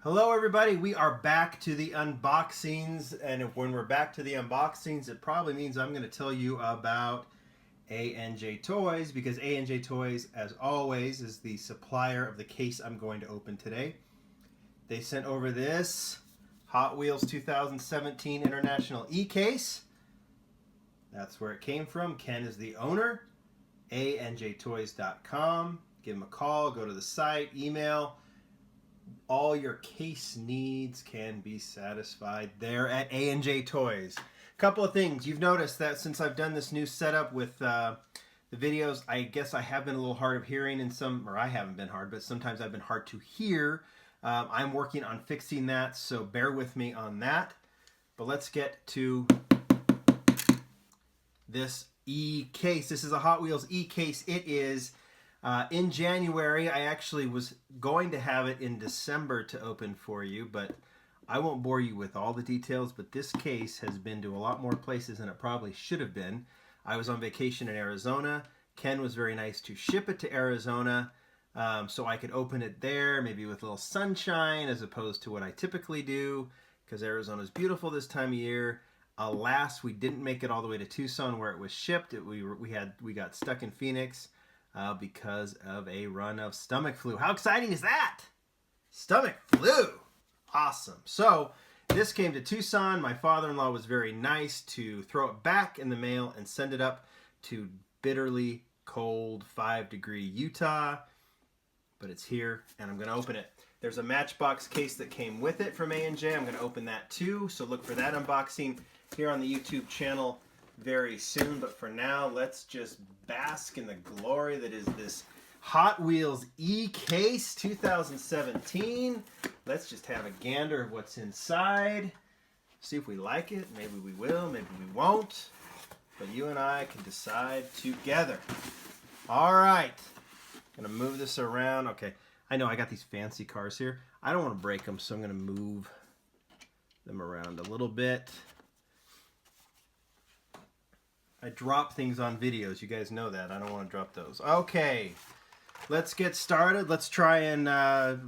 Hello everybody, we are back to the unboxings, and when we're back to the unboxings it probably means I'm going to tell you about A&J Toys, because A&J Toys, as always, is the supplier of the case I'm going to open today. They sent over this Hot Wheels 2017 International E-Case. That's where it came from. Ken is the owner. ANJToys.com. Give him a call, go to the site, email. All your case needs can be satisfied there at A&J Toys. Couple of things. You've noticed that since I've done this new setup with the videos, I guess I have been a little hard of hearing in some, or I haven't been hard, but sometimes I've been hard to hear. I'm working on fixing that, so bear with me on that. But let's get to this E-case. This is a Hot Wheels E-case. It is in January. I actually was going to have it in December to open for you, but I won't bore you with all the details, but this case has been to a lot more places than it probably should have been. I was on vacation in Arizona. Ken was very nice to ship it to Arizona so I could open it there, maybe with a little sunshine as opposed to what I typically do, because Arizona's beautiful this time of year. Alas, we didn't make it all the way to Tucson where it was shipped. We got stuck in Phoenix because of a run of stomach flu. How exciting is that? Stomach flu. Awesome. So this came to Tucson. My father-in-law was very nice to throw it back in the mail and send it up to bitterly cold 5-degree Utah. But it's here, and I'm going to open it. There's a Matchbox case that came with it from A&J. I'm going to open that too, so look for that unboxing here on the YouTube channel very soon. But for now, let's just bask in the glory that is this Hot Wheels E-case 2017. Let's just have a gander of what's inside. See if we like it. Maybe we will, maybe we won't. But you and I can decide together. All right. Gonna move this around. Okay, I know I got these fancy cars here. I don't want to break them, so I'm gonna move them around a little bit. I drop things on videos. You guys know that. I don't want to drop those. Okay, let's get started. Let's try and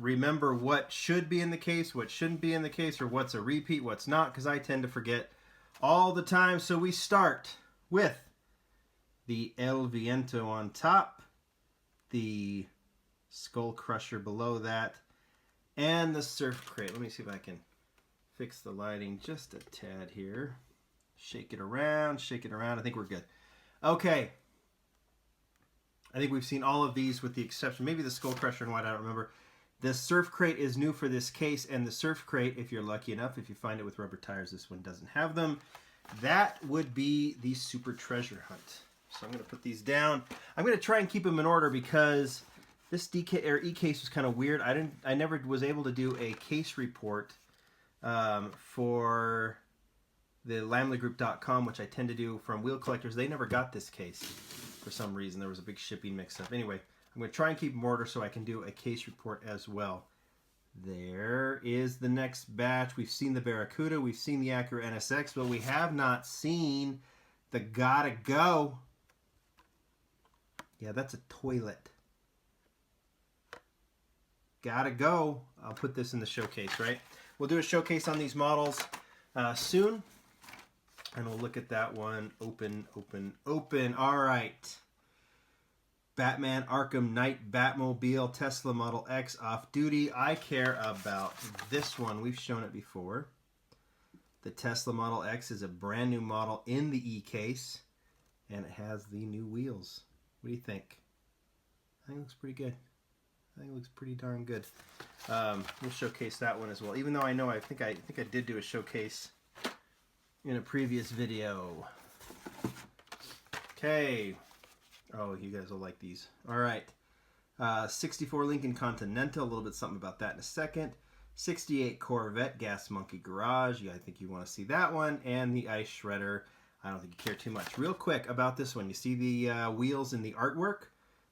remember what should be in the case, what shouldn't be in the case, or what's a repeat, what's not, because I tend to forget all the time. So we start with the El Viento on top, the Skull Crusher below that, and the Surf Crate. Let me see if I can fix the lighting just a tad here. Shake it around, shake it around. I think we're good. Okay. I think we've seen all of these with the exception, maybe the Skull Crusher and White, I don't remember. The Surf Crate is new for this case, and the Surf Crate, if you're lucky enough, if you find it with rubber tires, this one doesn't have them. That would be the Super Treasure Hunt. So I'm going to put these down. I'm going to try and keep them in order because this E-case was kind of weird. I never was able to do a case report for the LamleyGroup.com, which I tend to do from Wheel Collectors. They never got this case for some reason. There was a big shipping mix-up. Anyway, I'm going to try and keep them in order so I can do a case report as well. There is the next batch. We've seen the Barracuda. We've seen the Acura NSX, but we have not seen the Gotta Go. Yeah, that's a toilet. Gotta Go. I'll put this in the showcase, right? We'll do a showcase on these models soon. And we'll look at that one. Open, open, open. All right. Batman Arkham Knight Batmobile Tesla Model X off-duty. I care about this one. We've shown it before. The Tesla Model X is a brand new model in the E-case. And it has the new wheels. What do you think? I think it looks pretty good. I think it looks pretty darn good. We'll showcase that one as well. Even though I think I did do a showcase in a previous video. Okay. Oh, you guys will like these. All right. 64 Lincoln Continental. A little bit something about that in a second. 68 Corvette Gas Monkey Garage. I think you want to see that one. And the Ice Shredder. I don't think you care too much. Real quick about this one. You see the wheels in the artwork?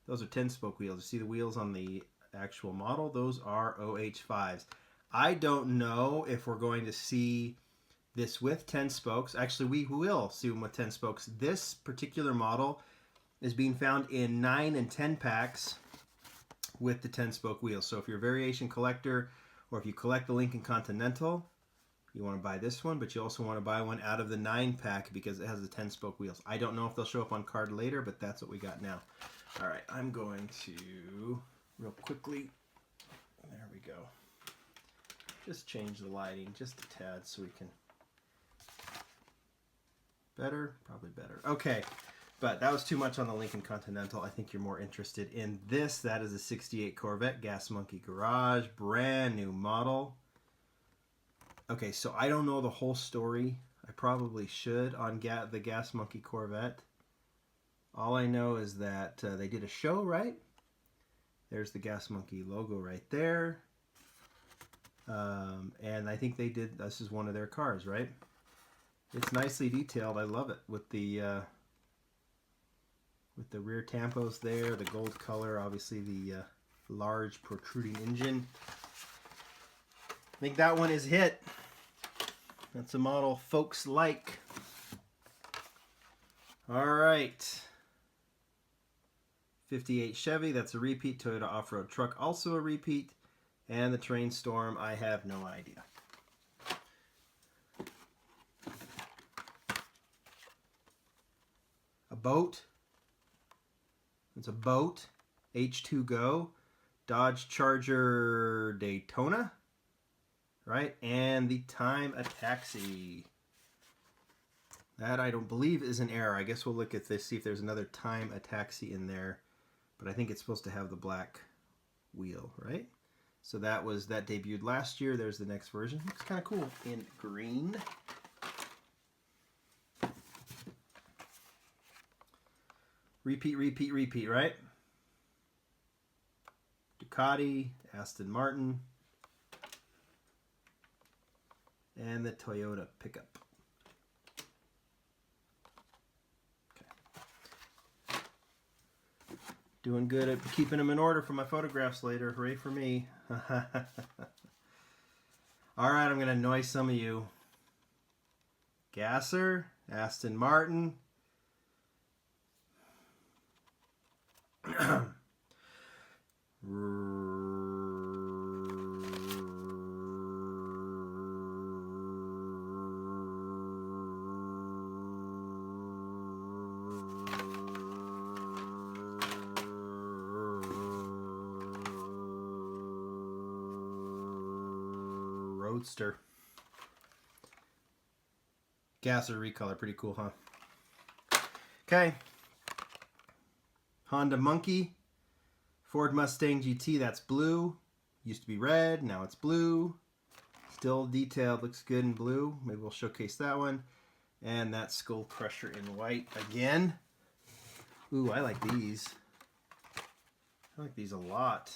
Those are 10-spoke wheels. You see the wheels on the actual model? Those are OH5s. I don't know if we're going to see this with 10 spokes. Actually, we will see them with 10 spokes. This particular model is being found in 9 and 10 packs with the 10-spoke wheels. So if you're a variation collector Or if you collect the Lincoln Continental, you want to buy this one, but you also want to buy one out of the 9-pack because it has the 10-spoke wheels. I don't know if they'll show up on card later, but that's what we got now. All right, I'm going to, real quickly, there we go. Just change the lighting just a tad so we can, better? Probably better. Okay, but that was too much on the Lincoln Continental. I think you're more interested in this. That is a 68 Corvette, Gas Monkey Garage, brand new model. Okay, so I don't know the whole story. I probably should on the Gas Monkey Corvette. All I know is that they did a show, right? There's the Gas Monkey logo right there. And I think they did, this is one of their cars, right? It's nicely detailed. I love it with the rear tampos there, the gold color, obviously the large protruding engine. I think that one is hit. That's a model folks like. All right. 58 Chevy, that's a repeat. Toyota off-road truck, also a repeat. And the Terrain Storm, I have no idea. A boat. It's a boat. H2Go. Dodge Charger Daytona. Right? And the Time a Taxi. That I don't believe is an error. I guess we'll look at this, see if there's another Time a Taxi in there. But I think it's supposed to have the black wheel, right? So that debuted last year. There's the next version. Looks kind of cool in green. Repeat, right? Ducati, Aston Martin, and the Toyota pickup. Okay. Doing good at keeping them in order for my photographs later. Hooray for me. All right, I'm going to annoy some of you. Gasser, Aston Martin. Rooster. Gasser recolor, pretty cool, huh? Okay. Honda Monkey. Ford Mustang GT, that's blue. Used to be red, now it's blue. Still detailed, looks good in blue. Maybe we'll showcase that one. And that Skull Crusher in white again. Ooh, I like these. I like these a lot.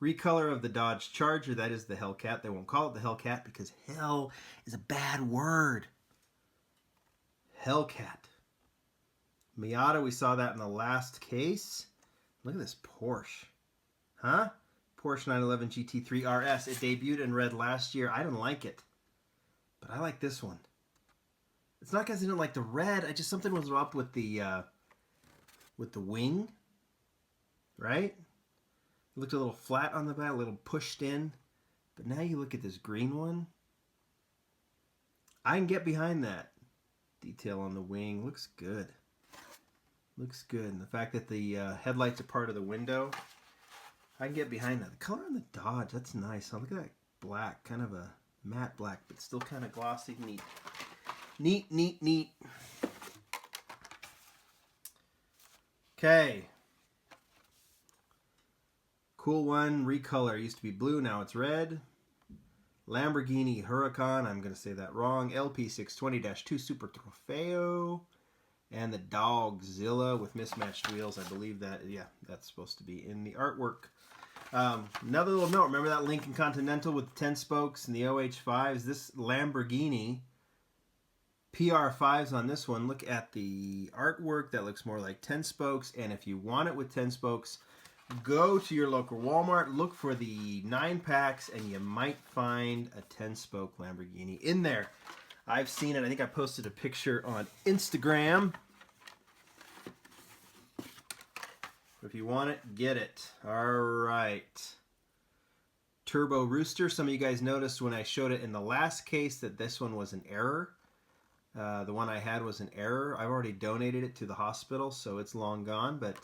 Recolor of the Dodge Charger, that is the Hellcat. They won't call it the Hellcat because hell is a bad word. Hellcat. Miata, we saw that in the last case. Look at this Porsche. Huh? Porsche 911 GT3 RS. It debuted in red last year. I didn't like it. But I like this one. It's not because I didn't like the red. Something was up with the wing. Right? It looked a little flat on the back, a little pushed in. But now you look at this green one. I can get behind that. Detail on the wing. Looks good. Looks good. And the fact that the headlights are part of the window, I can get behind that. The color on the Dodge, that's nice. Huh? Look at that black, kind of a matte black, but still kind of glossy. Neat. Neat, neat, neat. Okay. Cool one, recolor. Used to be blue, now it's red. Lamborghini Huracan, I'm going to say that wrong. LP620-2 Super Trofeo. And the Dogzilla with mismatched wheels. I believe that, yeah, that's supposed to be in the artwork. Another little note. Remember that Lincoln Continental with the 10 spokes and the OH5s? This Lamborghini PR5s on this one. Look at the artwork. That looks more like 10 spokes. And if you want it with 10 spokes, go to your local Walmart. Look for the 9-packs, and you might find a 10-spoke Lamborghini in there. I've seen it. I think I posted a picture on Instagram. If you want it, get it. All right. Turbo Rooster. Some of you guys noticed when I showed it in the last case that this one was an error. The one I had was an error. I've already donated it to the hospital, so it's long gone, but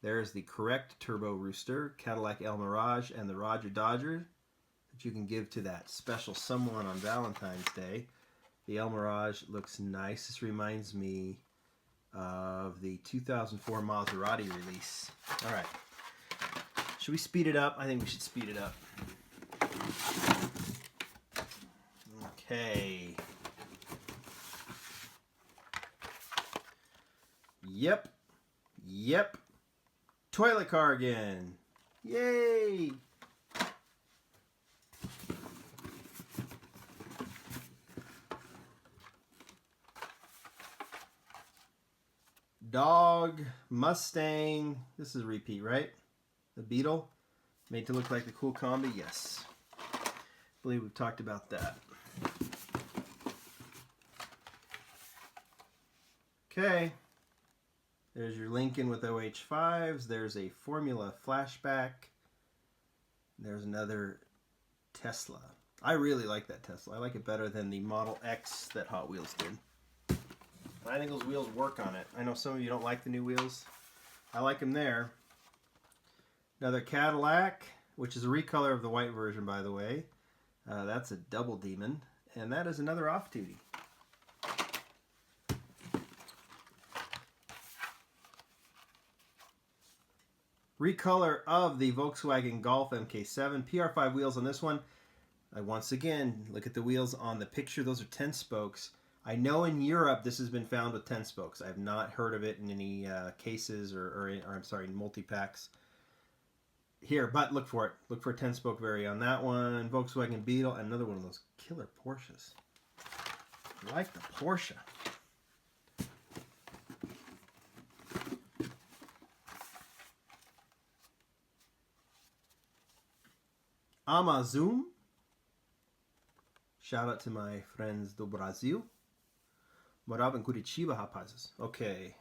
there's the correct Turbo Rooster, Cadillac El Mirage, and the Roger Dodger that you can give to that special someone on Valentine's Day. The El Mirage looks nice. This reminds me of the 2004 Maserati release. All right. Should we speed it up? I think we should speed it up. Okay. Yep. Toilet car again. Yay! Dog, Mustang. This is a repeat, right? The Beetle. Made to look like the cool combi. Yes. I believe we've talked about that. Okay. There's your Lincoln with OH5s. There's a Formula flashback. There's another Tesla. I really like that Tesla. I like it better than the Model X that Hot Wheels did. I think those wheels work on it. I know some of you don't like the new wheels. I like them there. Another Cadillac, which is a recolor of the white version, by the way. That's a Double Demon. And that is another off-duty. Recolor of the Volkswagen Golf MK7. PR5 wheels on this one. Once again, look at the wheels on the picture. Those are 10 spokes. I know in Europe this has been found with 10 spokes. I have not heard of it in any cases or I'm sorry, multi-packs here, but look for it. Look for a 10-spoke vari on that one. Volkswagen Beetle, and another one of those killer Porsches. I like the Porsche. Amazon. Shout out to my friends do Brasil. Morava em Curitiba, rapazes. Okay.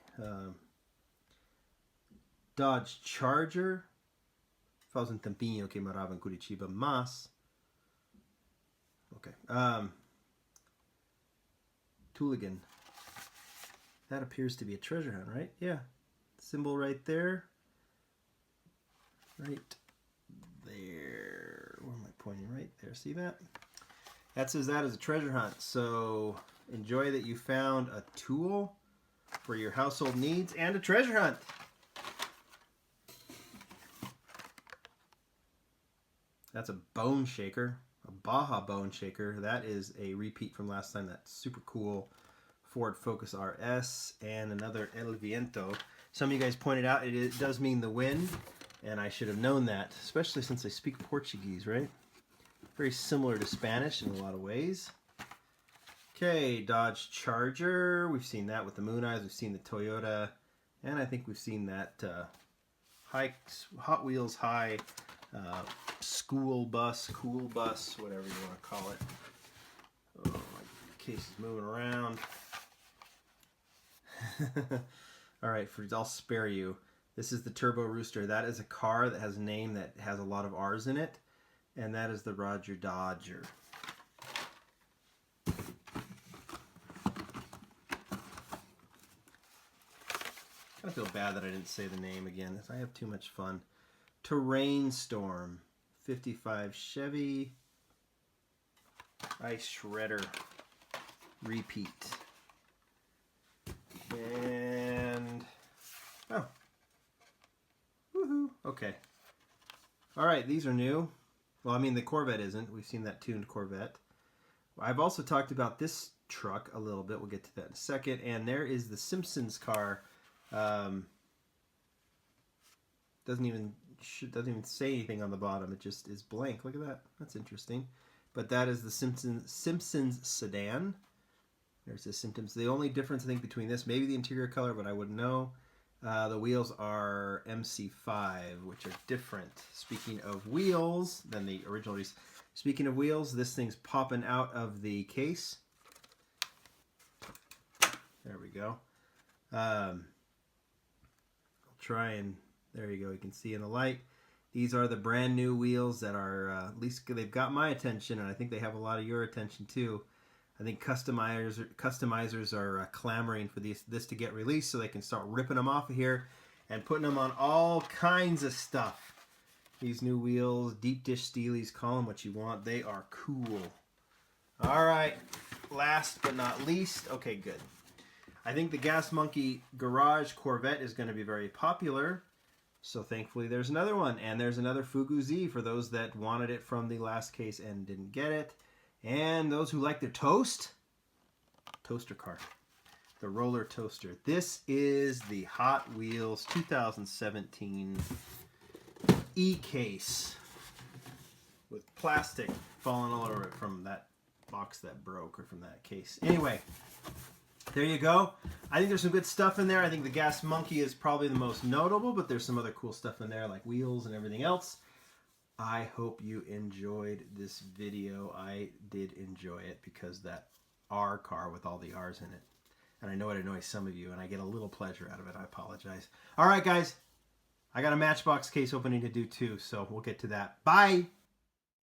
Dodge Charger. Faz tempinho que morava em Curitiba, mas... Okay. Tooligan. That appears to be a treasure hunt, right? Yeah. Symbol right there. Right there. Where am I pointing? Right there. See that? That says that is a treasure hunt. So enjoy that you found a tool for your household needs and a treasure hunt. That's a bone shaker, a Baja bone shaker. That is a repeat from last time. That's super cool. Ford Focus RS and another El Viento. Some of you guys pointed out it does mean the wind, and I should have known that, especially since I speak Portuguese, right? Very similar to Spanish in a lot of ways. Okay, Dodge Charger. We've seen that with the Moon Eyes. We've seen the Toyota, and I think we've seen that Hot Wheels high school bus, cool bus, whatever you want to call it. Oh, my case is moving around. All right, I'll spare you. This is the Turbo Rooster. That is a car that has a name that has a lot of R's in it, and that is the Roger Dodger. I feel bad that I didn't say the name again. I have too much fun. Terrain Storm, 55 Chevy, Ice Shredder, repeat. And, oh, woohoo, okay. All right, these are new. Well, I mean, the Corvette isn't. We've seen that tuned Corvette. I've also talked about this truck a little bit. We'll get to that in a second. And there is the Simpsons car. Doesn't even say anything on the bottom. It just is blank. Look at that. That's interesting. But that is the Simpsons sedan. There's the Simpsons. The only difference I think between this, maybe the interior color, but I wouldn't know. The wheels are MC5, which are different. Speaking of wheels than the original. Speaking of wheels, this thing's popping out of the case. There we go. I'll try and, there you go, you can see in the light. These are the brand new wheels that are, at least they've got my attention, and I think they have a lot of your attention too. I think customizers are clamoring for this to get released so they can start ripping them off of here and putting them on all kinds of stuff. These new wheels, deep dish steelies, call them what you want. They are cool. All right, last but not least, okay, good. I think the Gas Monkey Garage Corvette is going to be very popular. So thankfully there's another one. And there's another Fugu Z for those that wanted it from the last case and didn't get it. And those who like their toaster car. The roller toaster. This is the Hot Wheels 2017 E-case. With plastic falling all over it from that box that broke or from that case. Anyway, there you go. I think there's some good stuff in there. I think the Gas Monkey is probably the most notable, but there's some other cool stuff in there like wheels and everything else. I hope you enjoyed this video. I did enjoy it because that R car with all the R's in it. And I know it annoys some of you, and I get a little pleasure out of it. I apologize. All right, guys. I got a Matchbox case opening to do too, so we'll get to that. Bye!